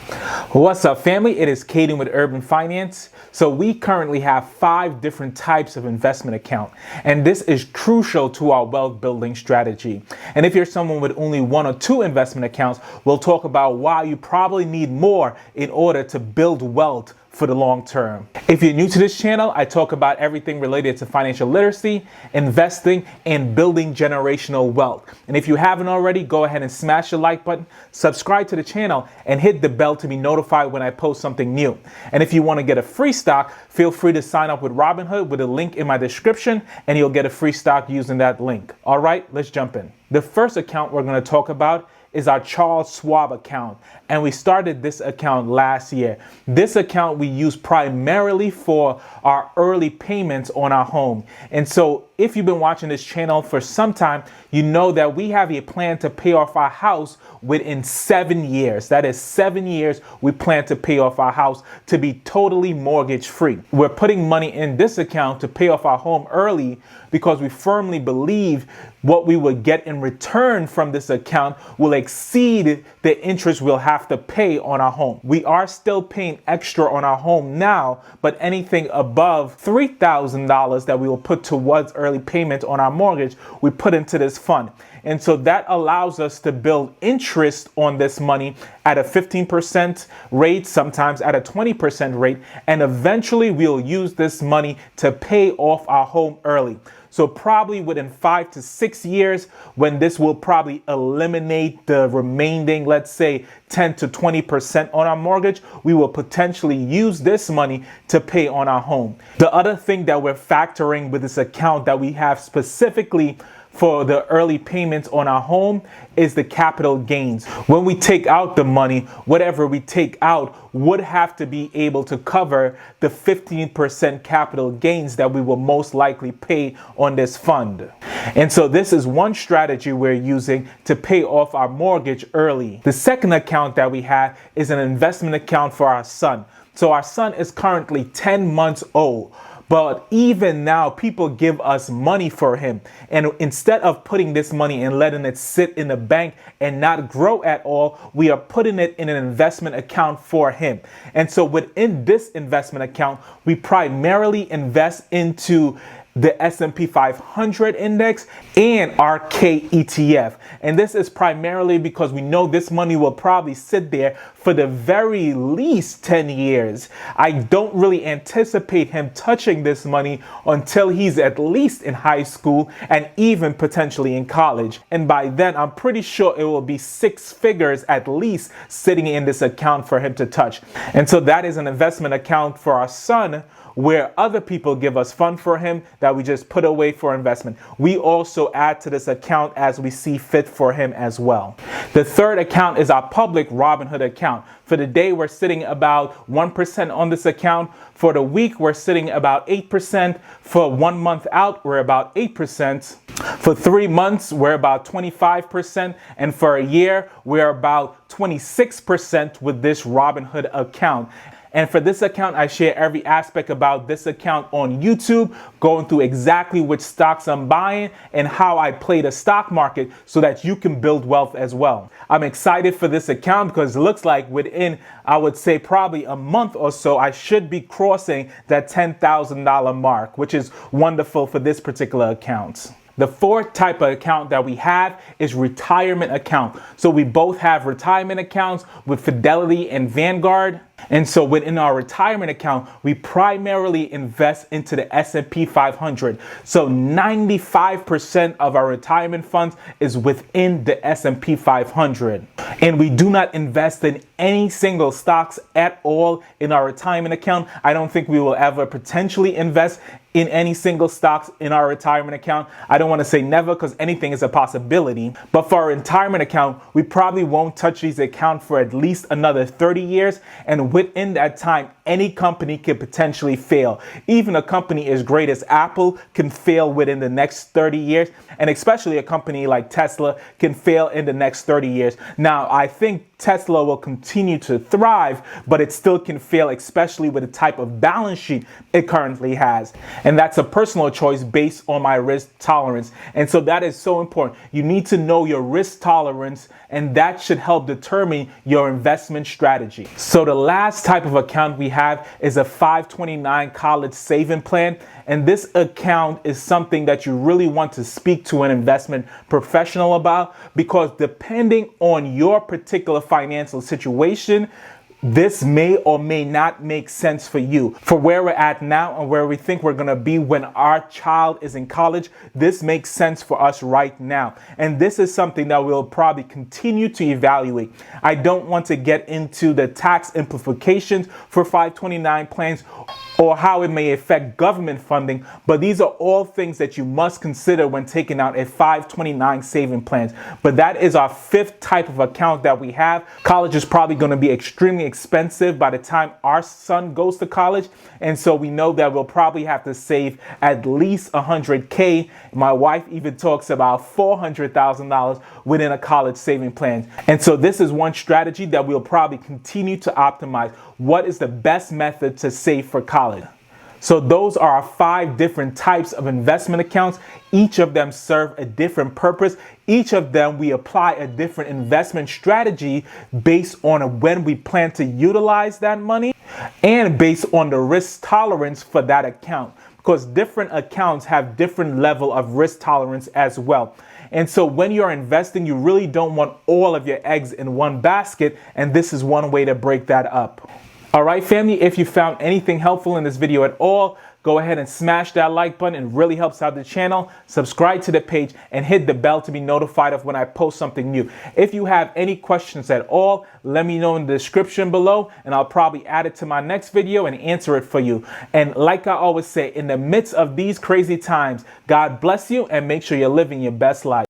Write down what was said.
What's up, family? It is Caden with Urban Finance. So we currently have 5 different types of investment account, and this is crucial to our wealth building strategy. And if you're someone with only 1 or 2 investment accounts, we'll talk about why you probably need more in order to build wealth for the long term. If you're new to this channel, I talk about everything related to financial literacy, investing, and building generational wealth. And if you haven't already, go ahead and smash the like button, subscribe to the channel, and hit the bell to be notified when I post something new. And if you want to get a free stock, feel free to sign up with Robinhood with a link in my description, and you'll get a free stock using that link. All right, let's jump in. The first account we're going to talk about is our Schwab account, and we started this account last year. This account we use primarily for our early payments on our home. And so if you've been watching this channel for some time, you know that we have a plan to pay off our house within 7 years. That is 7 years we plan to pay off our house to be totally mortgage free. We're putting money in this account to pay off our home early because we firmly believe what we would get in return from this account will exceed the interest we'll have to pay on our home. We are still paying extra on our home now, but anything above $3,000 that we will put towards early payment on our mortgage, we put into this fund. And so that allows us to build interest on this money at a 15% rate, sometimes at a 20% rate, and eventually we'll use this money to pay off our home early. So probably within 5 to 6 years, when this will probably eliminate the remaining, let's say 10 to 20% on our mortgage, we will potentially use this money to pay on our home. The other thing that we're factoring with this account that we have specifically for the early payments on our home is the capital gains. When we take out the money, whatever we take out would have to be able to cover the 15% capital gains that we will most likely pay on this fund. And so this is one strategy we're using to pay off our mortgage early. The second account that we have is an investment account for our son. So our son is currently 10 months old. But even now, people give us money for him. And instead of putting this money and letting it sit in the bank and not grow at all, we are putting it in an investment account for him. And so within this investment account, we primarily invest into the S&P 500 index and our K ETF. And this is primarily because we know this money will probably sit there for the very least 10 years. I don't really anticipate him touching this money until he's at least in high school and even potentially in college. And by then, I'm pretty sure it will be 6 figures at least sitting in this account for him to touch. And so that is an investment account for our son, where other people give us funds for him that we just put away for investment. We also add to this account as we see fit for him as well. The third account is our public Robinhood account. For the day, we're sitting about 1% on this account. For the week, we're sitting about 8%. For 1 month out, we're about 8%. For 3 months, we're about 25%. And for a year, we're about 26% with this Robinhood account. And for this account, I share every aspect about this account on YouTube, going through exactly which stocks I'm buying and how I play the stock market so that you can build wealth as well. I'm excited for this account because it looks like within, I would say probably a month or so, I should be crossing that $10,000 mark, which is wonderful for this particular account. The fourth type of account that we have is retirement account. So we both have retirement accounts with Fidelity and Vanguard. And so within our retirement account, we primarily invest into the S&P 500. So 95% of our retirement funds is within the S&P 500. And we do not invest in any single stocks at all in our retirement account. I don't think we will ever potentially invest in any single stocks in our retirement account. I don't want to say never because anything is a possibility. But for our retirement account, we probably won't touch these accounts for at least another 30 years. And within that time, any company could potentially fail. Even a company as great as Apple can fail within the next 30 years. And especially a company like Tesla can fail in the next 30 years. Now, I think Tesla will continue to thrive, but it still can fail, especially with the type of balance sheet it currently has. And that's a personal choice based on my risk tolerance. And so that is so important. You need to know your risk tolerance, and that should help determine your investment strategy. So the last type of account we have is a 529 college saving plan. And this account is something that you really want to speak to an investment professional about, because depending on your particular financial situation, this may or may not make sense for you. For where we're at now and where we think we're going to be when our child is in college, this makes sense for us right now. And this is something that we'll probably continue to evaluate. I don't want to get into the tax implications for 529 plans or how it may affect government funding, but these are all things that you must consider when taking out a 529 saving plans. But that is our fifth type of account that we have. College is probably going to be extremely expensive by the time our son goes to college, and so we know that we'll probably have to save at least $100K. My wife even talks about $400,000 within a college saving plan. And so this is one strategy that we'll probably continue to optimize. What is the best method to save for college? So those are our 5 different types of investment accounts. Each of them serve a different purpose. Each of them we apply a different investment strategy based on when we plan to utilize that money and based on the risk tolerance for that account, because different accounts have different level of risk tolerance as well. And so when you're investing, you really don't want all of your eggs in one basket, and this is one way to break that up. All right, family, if you found anything helpful in this video at all, go ahead and smash that like button. It really helps out the channel. Subscribe to the page and hit the bell to be notified of when I post something new. If you have any questions at all, let me know in the description below, and I'll probably add it to my next video and answer it for you. And like I always say, in the midst of these crazy times, God bless you and make sure you're living your best life.